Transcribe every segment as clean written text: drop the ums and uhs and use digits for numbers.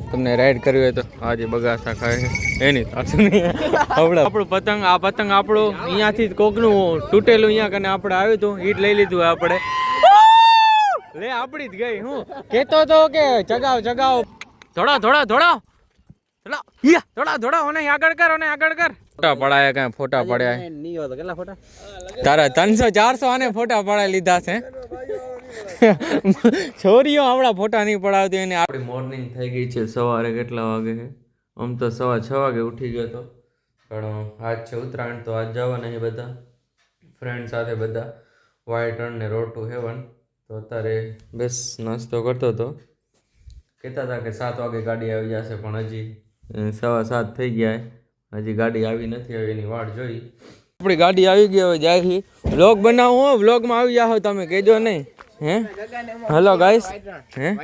તમને રાઈડ કરવી હોય તો આજે બગાસા ખાય છે એની આપણું પતંગ આ પતંગ આપણું અહીંયાથી કોકનું તૂટેલું અહીંયા કને આપણે આવ્યું હતું ઈટ લઈ લીધું આપણે લે આપડી જ ગઈ હું કેતો તો કે ચગાવ ચગાવ થોડા થોડા થોડા થોડા ઓને આગળ કર ફોટા પડાયા કઈ ફોટા પડ્યા કેટલા ફોટા તારા 300-400 આને ફોટા પડાવી લીધા છે છોરીઓ આપણા ફોટા નહીં પડાવતી એને આપણી મોર્નિંગ થઈ ગઈ છે સવારે કેટલા વાગે છે આમ તો 6:15 વાગે ઉઠી ગયો હતો પણ આજ છે ઉત્તરાયણ તો આજ જવાના છે બધા ફ્રેન્ડ સાથે બધા વ્હાઈટ રણ ને રોડ ટુ હેવન તો અત્યારે બસ નાસ્તો કરતો હતો કહેતા હતા કે 7 વાગે ગાડી આવી જશે પણ હજી 7:15 થઈ ગયા હજી ગાડી આવી નથી હવે એની વાટ જોઈ આપણી ગાડી આવી ગઈ હવે જાય વ્લોગ બનાવો વ્લોગમાં આવી જાઓ તમે કહેજો નહીં હે હેલો ગાઈસ હે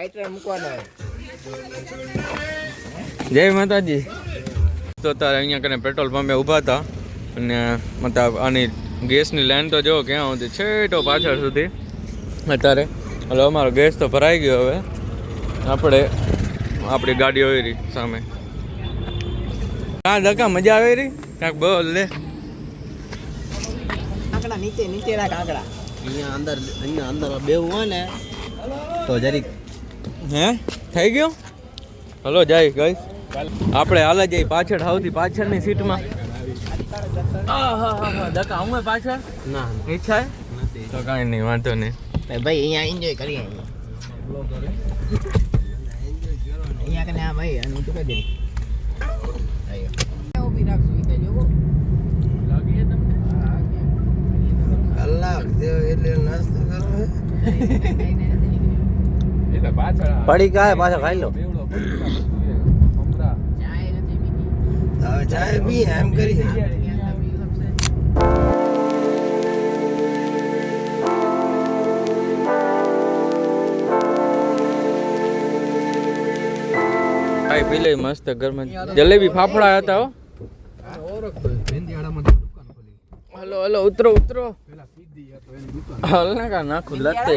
જય માતાજી તો તારે અહીંયા કને પેટ્રોલ પંપે ઊભા હતા અને મતલબ આની ગેસની લાઈન તો જો ક્યાં હતી છેટો પાછળ સુધી અત્યારે હલો અમારો ગેસ તો ભરાઈ ગયો હવે આપણે આપણી ગાડી આવી રહી સામે ધક્કા મજા આવી રહી કાંક બોલ લે કાંકડા નીચે રાખ કાંકડા અહીંયા અંદર બેવું હોય ને તો જરીક હે થઈ ગયો હલો જાય ગાઈસ આપણે હાલે જઈએ પાછળ સૌથી પાછળની સીટમાં હા ધક્કા હું પાછળ ના ઈચ્છા તો કાંઈ નહીં વાંધો નહીં ભાઈ અહીંયા એન્જોય કરીએ અહીંયા કને આ ભાઈ અને તું કહી દે ઊભી રાખશું ઈ જો લાગી તમને કલાક દેવ એટલે નાસ્તો કરો એટલે પાછળ પડી કાય પાછળ ખાઈ લો ચાય નથી પીતી હવે ચાય પી એમ કરી પી લે મસ્ત ઘરમાં જલેબી ફાફડા હતા હો હલો હલો ઉતરો હાલ ના કા નાખું લતે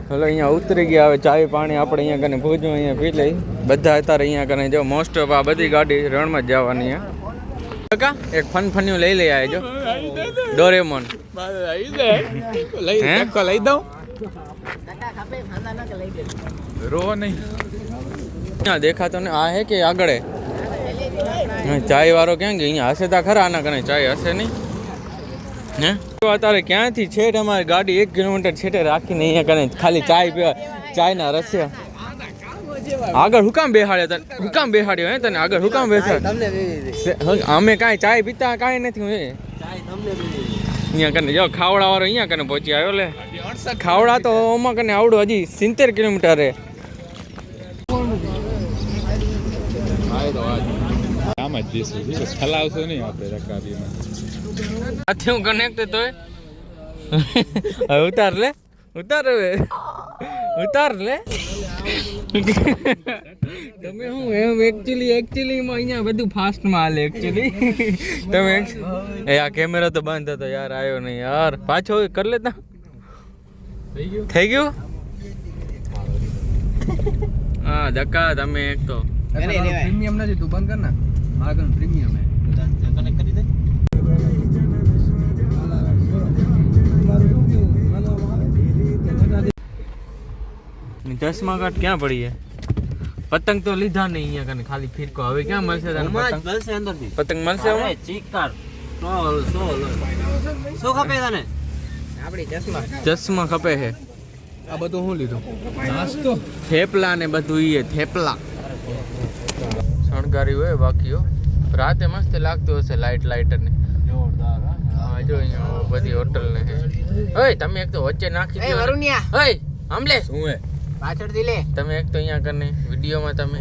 હલો અહીંયા ઉતરી ગયા હવે ચાય પાણી આપણે અહીંયા કને ભૂજમાં અહીંયા પી લઈ બધા અત્યારે અહીંયા કને જો મોસ્ટ ઓફ આ બધી ગાડી રણમાં જ જવાની કાકા એક ફનફન્યું લઈ લઈ આવજો ડોરેમોન લઈ દઉં રો નહીં દેખાતો ને આ હે કે આગળ ચાય વાળો ક્યાં ગયો અહીંયા હશે તા ખરા આના કને ચાય હશે નહીં હે અત્યારે ક્યાંથી છેટ અમારી ગાડી 1 કિલોમીટર છેટે રાખીને અહીંયા કને ખાલી ચાય પીવા ચાયના રસ્યા આગળ હુકામ બેહાડ્યો હે તને આગળ હુકામ બેસાડ અમે કાંઈ ચાય પીતા કાંઈ નથી અહીંયા કને જો ખાવડા વાળો અહીંયા કને પહોંચી આવ્યો લે ખાવડા તો ઓમાં કને આવડું હજી 70 કિલોમીટર હે આમ જ દેશું ખલાવશો નહીં આપણે રકાબીમાં આથી હું કનેક્ટ તોય હવે ઉતાર લે તમે હું એમ એકચ્યુઅલીમાં અહીંયા બધું ફાસ્ટમાં હાલે એકચ્યુઅલી તમે એ આ કેમેરા તો બંધ હતો યાર આવ્યો નહીં યાર પાછો કરી લેતા થઈ ગયું હા ધક્કા તમે એક તો પ્રીમિયમ નથી તું બંધ કર ના મારા પ્રીમિયમ હે કનેક્ટ કરી દે ચશ્મા કાટ ક્યાં પડી છે પતંગ તો લીધા નહીં અહીંયા કને ખાલી ફિરકો હવે ક્યાં મળશે તને પતંગ મળશે ચીકાર શું ખપે તને આપડી ચશ્મા ખપે છે આ બધું હું લીધું નાસ્તો થેપલા ને બધું ઈ થેપલા શણગારી હોય બાકીઓ રાતે મસ્ત લાગતું હશે લાઈટ ને જોરદાર હા જો અહીંયા બધી હોટલ ને છે ઓય તમે એક તો વચ્ચે નાખી દો વરુણિયા ઓય આમલે શું હે પાછળથી લે તમે એક તો અહીંયા કરને વિડિયોમાં તમે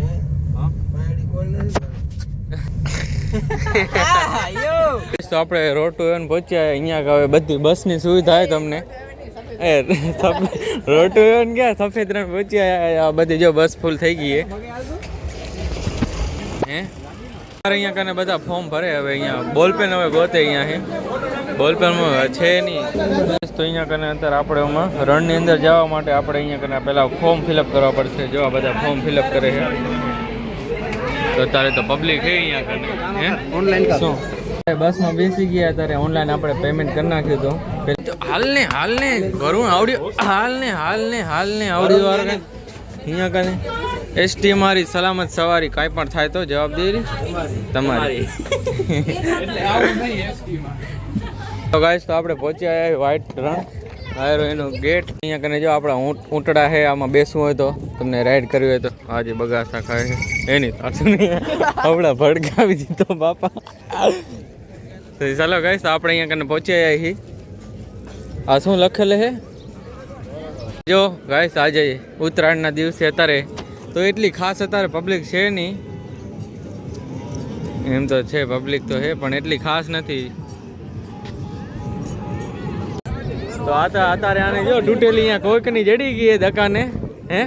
તો આપણે રોડ ટુ હેવન પહોંચ્યા અહીંયા હવે બધી બસની સુવિધા છે તમને રોડ ટુ હેવન ગયા સફેદ રણ પહોંચ્યા બધી જો બસ ફૂલ થઈ ગઈ હે અહીંયા કને બધા ફોર્મ ભરે હવે અહીંયા બોલપેન હવે ગોતે અહીંયા હે બોલપેનમાં છે નહીં. તો અહીંયા કને અત્યારે આપણે એમાં રણની અંદર જવા માટે આપણે અહીંયા કને પહેલાં ફોર્મ ફિલઅપ કરવા પડશે. જો આ બધા ફોર્મ ફિલઅપ કરે છે. તો અત્યારે તો પબ્લિક છે અહીંયા કને. હે ઓનલાઈન શું બસમાં બેસી ગયા ત્યારે ઓનલાઈન આપણે પેમેન્ટ કરી નાખ્યું હતું. હાલને કરું આવડ્યું. હાલને આવડી વાર અહીંયા કને એસટી મારી સલામત સવારી કાંઈ પણ થાય તો જવાબદારી તમારી. તો ગાઈસ તો આપણે પહોંચી આવ્યા વ્હાઈટ રણ આયરો એનો ગેટ. અહીંયા કને જો આપણા ઊંટડા છે, આમાં બેસવું હોય તો તમને રાઈડ કરવી હોય તો આજે બગાસા ખાય છે એની આપણા ભડકાવી દીધો બાપા. તો ચાલો ગાઈસ આપણે અહીંયા કને પહોંચી આવ્યા છીએ. આ શું લખેલ છે જો ગાઈસ આજે ઉત્તરાયણના દિવસે અત્યારે તો એટલી ખાસ અત્યારે પબ્લિક છે નહીં. એમ તો છે પબ્લિક તો છે પણ એટલી ખાસ નથી. તો અત્યારે આને જો તૂટેલી અહીંયા કોઈકની જડી ગઈ દકાને. હે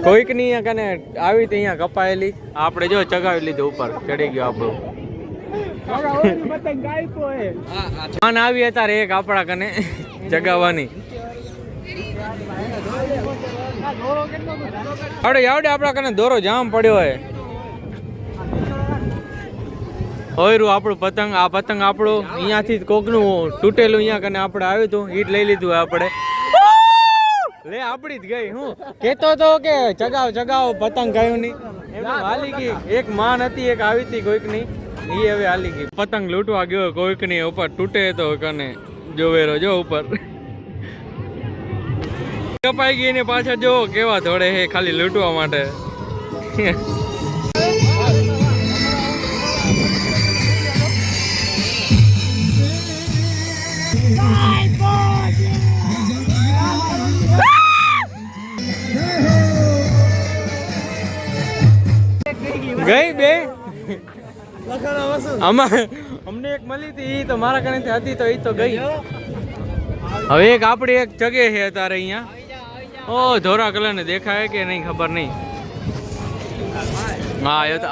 કોઈકની અહીંયા કને આવી હતી અહીંયા કપાયેલી આપણે જો ચગાવી લીધું ઉપર ચડી ગયો આપણું. માન આવી અત્યારે એક આપણા કને ચગાવવાની. આવડે આપણા કને દોરો જામ પડ્યો હોય. હોયરું આપણું પતંગ. આ પતંગ આપણું અહીંયાથી કોકનું તૂટેલું અહીંયા કને આપણે આવ્યું હતું ઈટ લઈ લીધું આપણે. લે આપડી જ ગઈ. હું કેતો તો કે ચગાવ પતંગ ગયું નહીં હાલી ગઈ. એક માન હતી એક આવી હતી કોઈકની એ હવે હાલી ગઈ. પતંગ લૂંટવા ગયો કોઈકની ઉપર તૂટે તો કને જોવેરો જો ઉપર કપાઈ ગઈ ને પાછા જો કેવા ધોડે હે ખાલી લૂંટવા માટે. ગઈ બે આમાં અમને એક મળી હતી તો મારા કને હતી તો એ તો ગઈ. હવે એક આપડી એક જગે છે અત્યારે અહીંયા. ઓ ધોરા કલર ને દેખાય કે નહીં ખબર નહીં. હા એ તો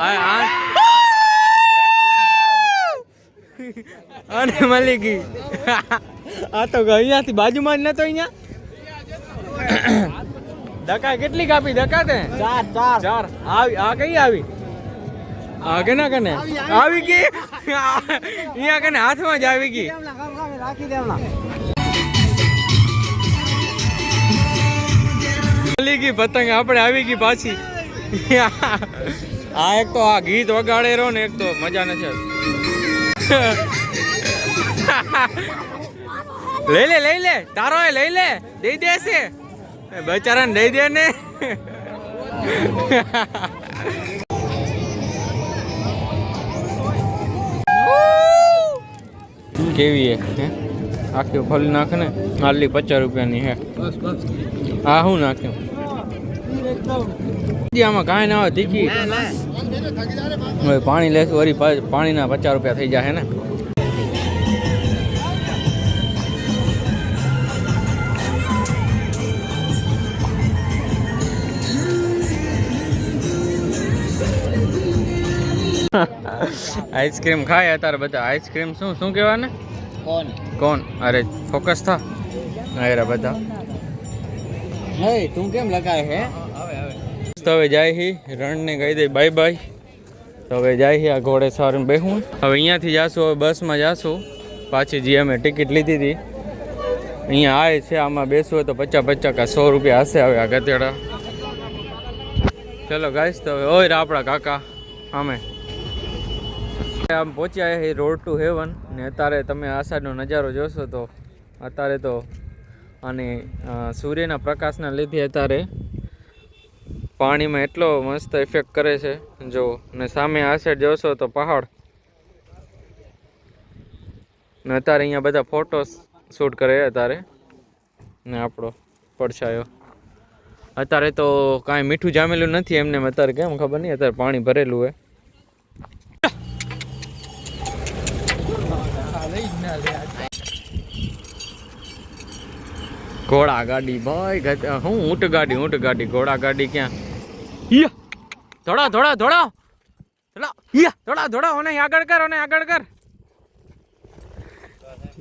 અને મળી ગઈ. આ તો અહીંયાથી બાજુમાં જ નતો. અહીંયા દકા કેટલી કાપી દકા તે? ચાર. આવી આ કઈ આવી? આ કેના કને આવી ગઈ? અહીંયા કને હાથમાં જ આવી ગઈ. મળી ગઈ પતંગ આપણે આવી ગઈ પાછી. આ એક તો આ ગીત વગાડે રહ્યો ને એક તો મજા નથી. લઈ લે તારો એ લઈ લે દઈ દેશે બચારાને દઈ દે ને. કેવી હે આખી ફોલી નાખે ને. આટલી 50 રૂપિયાની હે. હા શું નાખ્યું આમાં કાંઈ ના હોય તીખી. હવે પાણી લેશું વળી પાણીના 50 રૂપિયા થઈ જાય ને. આઈસ્ક્રીમ ખાય અત્યારે બધા. આઈસ્ક્રીમ શું કહેવાય ને? કોણ? અરે ફોકસ થા. અરે બધા તું કેમ લગાય હે? તો હવે જાય હી રણને કહી દે બાય બાય. તો હવે જાય હી આ ઘોડે સવારને બેહું. હવે અહીંયાથી જાશું હવે બસમાં જાશું પાછી જે અમે ટિકિટ લીધી હતી. અહીંયા આવે છે આમાં બેસવું હોય તો 50 કા 100 રૂપિયા હશે. હવે આ ગતેડા ચલો ગાઈસ. તો હવે ઓય આપણા કાકા અમે આમ પહોંચ્યા છે રોડ ટુ હેવન. ને અત્યારે તમે આ સાઈડનો નજારો જોશો તો અત્યારે તો અને સૂર્યના પ્રકાશના લીધે અત્યારે પાણીમાં એટલો મસ્ત ઇફેક્ટ કરે છે જો. ને સામે આ સાઈડ જોશો તો પહાડ. ને અત્યારે અહીંયા બધા ફોટો શૂટ કરે અત્યારે. ને આપણો પડછાયો અત્યારે તો કાંઈ મીઠું જામેલું નથી એમને. અત્યારે કેમ ખબર નહીં અત્યારે પાણી ભરેલું હોય. ઘોડા ગાડી ભાઈ હું ઊંટ ગાડી ઘોડા ગાડી ક્યાં? થોડા ઓને આગળ કર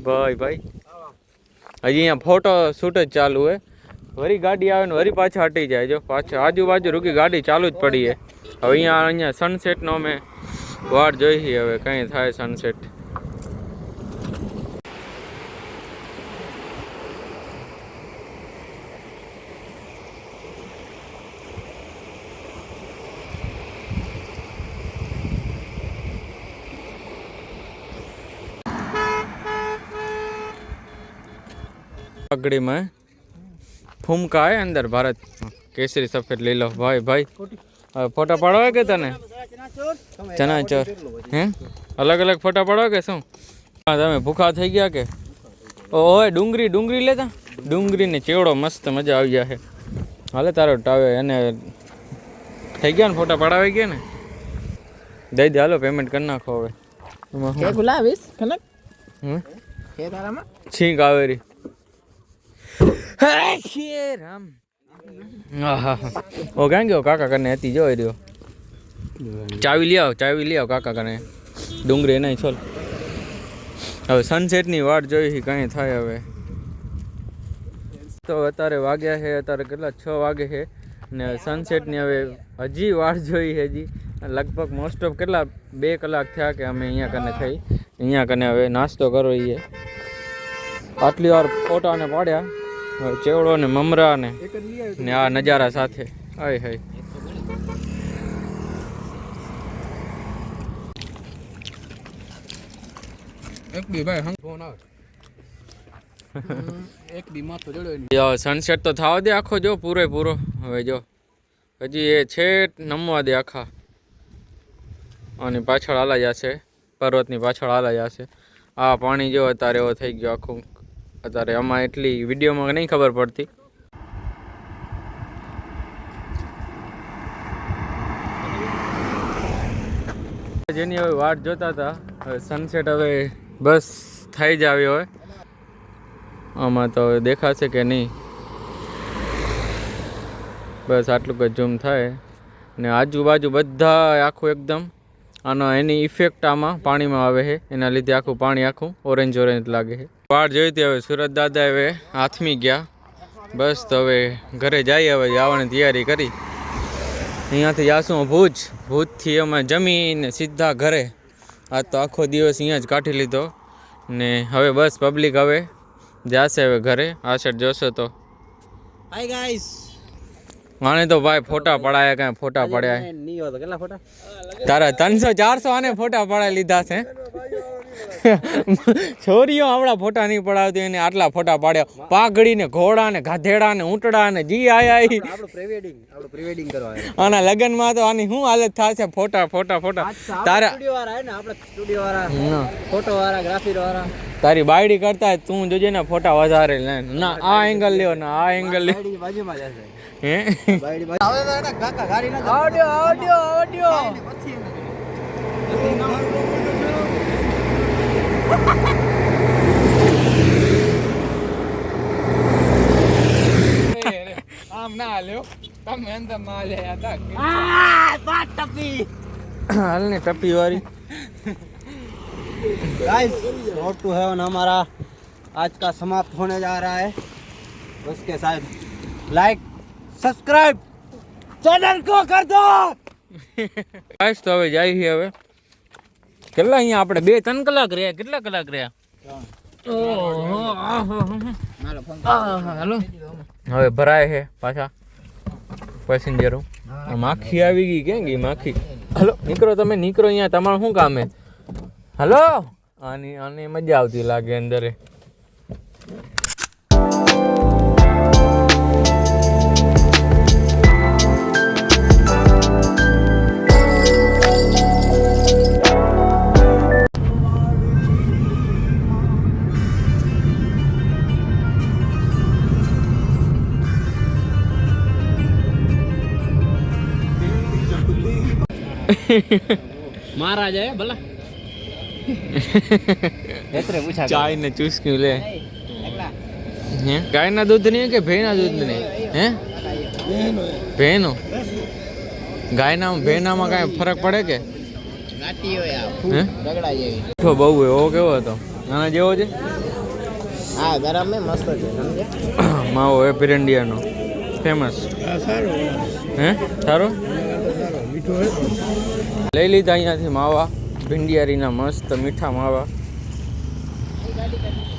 ભાઈ ભાઈ હજી અહીંયા ફોટો શૂટ જ ચાલુ હે. વરી ગાડી આવે ને વરી પાછા હટી જાય. જો પાછા આજુબાજુ રૂકી ગાડી ચાલુ જ પડી હે. હવે અહીંયા સનસેટનો અમે વાટ જોઈ છીએ. હવે કંઈ થાય સનસેટ. पगड़ी में फूमका है अंदर भारत केसरी सफेद ले लो भाई भाई फोटा पड़ो के तने चनाचोर हैं अलग अलग फोटा पड़ो के शू તમે ભૂખા થઈ ગયા કે ઓય ડુંગળી લેતા ડુંગળી ને ચેવડો મસ્ત મજા આવી જાય. હાલે તારો ટાવે એને થઈ ગયા ને ફોટા પડાવી ગયા ને દઈ દે. હાલો પેમેન્ટ કરી નાખો હવે. કે ગુલાબીસ કનક કે તારામાં છીંક આવેરી રામ ઓ ક્યાં ગયો કાકા કને હતી જોઈ રહ્યો. ચાવી લઈ આવ કાકા કને ડુંગળી નહીં છોલ. હવે સનસેટની વાટ જોઈ કંઈ થાય હવે. તો અત્યારે વાગ્યા છે અત્યારે કેટલા 6 વાગે છે ને સનસેટની હવે હજી વાટ જોઈ છે. હજી લગભગ મોસ્ટ ઓફ કેટલા 2 કલાક થયા કે અમે અહીંયા કને થઈ. અહીંયા કને હવે નાસ્તો કરો એ આટલી વાર ફોટાને પાડ્યા ચેવડો ને મમરા ને આ નજારા સાથે. હાય હાય એક બી ભાઈ ફોન આવે એક બી માં તો જડ્યો સનસેટ તો થવા દે આખો જો પૂરો. હવે જો હજી એ છેટ નમવા દે આખા. અને પાછળ હાલા જશે પર્વતની પાછળ હાલા જશે. આ પાણી જો અત્યારે એવો થઈ ગયો આખું. અત્યારે આમાં એટલી વિડીયોમાં નહીં ખબર પડતી. જેની હવે વાટ જોતા હતા હવે સનસેટ હવે બસ થઈ જ આવ્યો હોય. આમાં તો હવે દેખાશે કે નહીં. બસ આટલું જ ઝૂમ થાય ને આજુબાજુ બધા આખું એકદમ આનો એની ઇફેક્ટ આમાં પાણીમાં આવે છે. એના લીધે આખું પાણી આખું ઓરેન્જ લાગે છે. વાટ જોઈ હતી હવે સુરત દાદા હવે હાથમી ગયા. બસ તો હવે ઘરે જઈએ. હવે જવાની તૈયારી કરી. અહીંયાથી જાશું ભુજથી અમે જમીને સીધા ઘરે. આજ તો આખો દિવસ અહીંયા જ કાઢી લીધો ને હવે બસ પબ્લિક હવે જશે હવે ઘરે. આ સાઈડ જોશો તો હાય ગાઈસ આને તો ભાઈ ફોટા પડાયા કાંઈ ફોટા પડ્યા નહીં હોતો. કેટલા ફોટા તારા 300-400 આને ફોટા પડાવી લીધા છે. છોરીઓ આપણા ફોટા નહીં પડાવતી એને આટલા ફોટા પાડ્યા. પાઘડી ને ઘોડા ને ગાધેડા ને ઊંટડા ને જી આયા. આપણું પ્રી વેડિંગ કરવા આના લગનમાં તો આની શું હાલત થશે. ફોટા તારા સ્ટુડિયો વાળા હે ને આપણે સ્ટુડિયો વાળા ફોટો વાળા ગ્રાફિક વાળા તારી બાયડી કરતા તું જોજે ને ફોટા વધારે લે. ના આ એંગલ લ્યો ના આ એંગલ લ્યો. બાજુમાં જશે હે બાયડી બાજુ હવે તો એને કાકા ગાડી ના ઓડિયો આમ ના લ્યો તમે અંદર ના લે હતા બાત ટપી હાલ ને ટપી વાળી. गाइस रोड टू हेवन हमारा आज का समाप्त होने जा रहा है. उसके साथ लाइक सब्सक्राइब चैनल को कर दो. ગાઈસ તો હવે જાય છે. હવે કેટલા અહીંયા આપણે 2-3 કલાક રહ્યા. કેટલા કલાક રહ્યા? હાલો હવે ભરાય છે પાછા પેસેન્જરો. માખી આવી ગઈ. ક્યાં ગઈ માખી? હાલો નીકળો તમે નીકળો. અહીંયા તમારું શું કામ હે? હલો આની મજા આવતી લાગે અંદર. महाराज है भला ચાય ને ચૂસક્યું લે. હે ગાયના દૂધ નહીં કે ભેંના દૂધ નહીં? હે ભેંનો ગાયના ભેંનામાં કાંઈ ફરક પડે કે? ગાટી હોય આ રગડા જેવી બહુ એવો કેવો હતો આના જેવો છે? હા ગરમ में मस्त છે સમજે માવો એ પિરંડિયાનો ફેમસ હે સારો લઈ લીધા અહીંયાથી માવા ભીંડિયારીના મસ્ત મીઠા માવા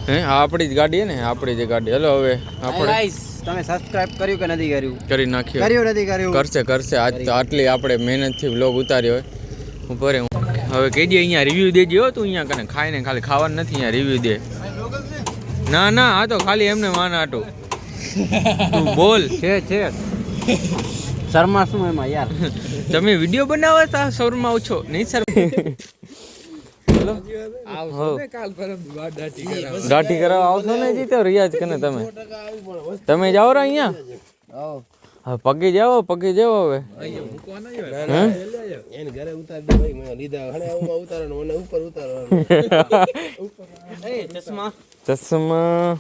હે આ આપણી જ ગાડી ને આપણી જ ગાડી હલો હવે આપણે ગાઈસ તમે સબસ્ક્રાઇબ કર્યું કે નથી કર્યું કરી નાખ્યો કર્યું નથી કર્યું કરશે આજ તો આટલી આપણે મહેનતથી વ્લોગ ઉતાર્યો હોય હું ભરે હવે કહેજે અહીંયા રિવ્યૂ દેજે હો તું અહીંયા કને ખાઈને ખાલી ખાવાનું નથી અહીંયા રિવ્યૂ દે ના આ તો ખાલી એમને માન આટું તું બોલ છે શર્મા શું એમાં યાર તમે વિડીયો બનાવવા તા શોરમાં છો નહીં સર હેલો દાઢી કરાવવા આવશો ને જીતો રિયાજ કને તમે જાઓ રે અહીંયા હા પગે જાઓ હવે એને ઘરે ઉતારી દે ભાઈ મેં લીધા હણે આમાં ઉતારવાનો મને ઉપર ઉતારવાનો ચશ્મા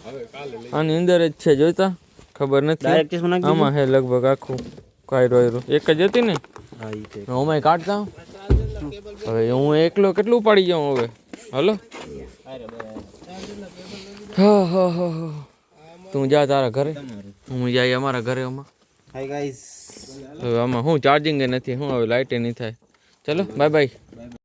આની અંદર જ છે જોઈતા ખબર નથી આમાં હે લગભગ આખું કાયરો એક જ હતી ને હું કાઢતા હવે હું એકલો કેટલું પાડી જાઉં હવે હલો હા તું જા તારા ઘરે હું જાય અમારા ઘરે હાય ગાઈસ હવે આમાં હું ચાર્જિંગ નથી હું હવે લાઇટ નહીં થાય ચલો બાય બાય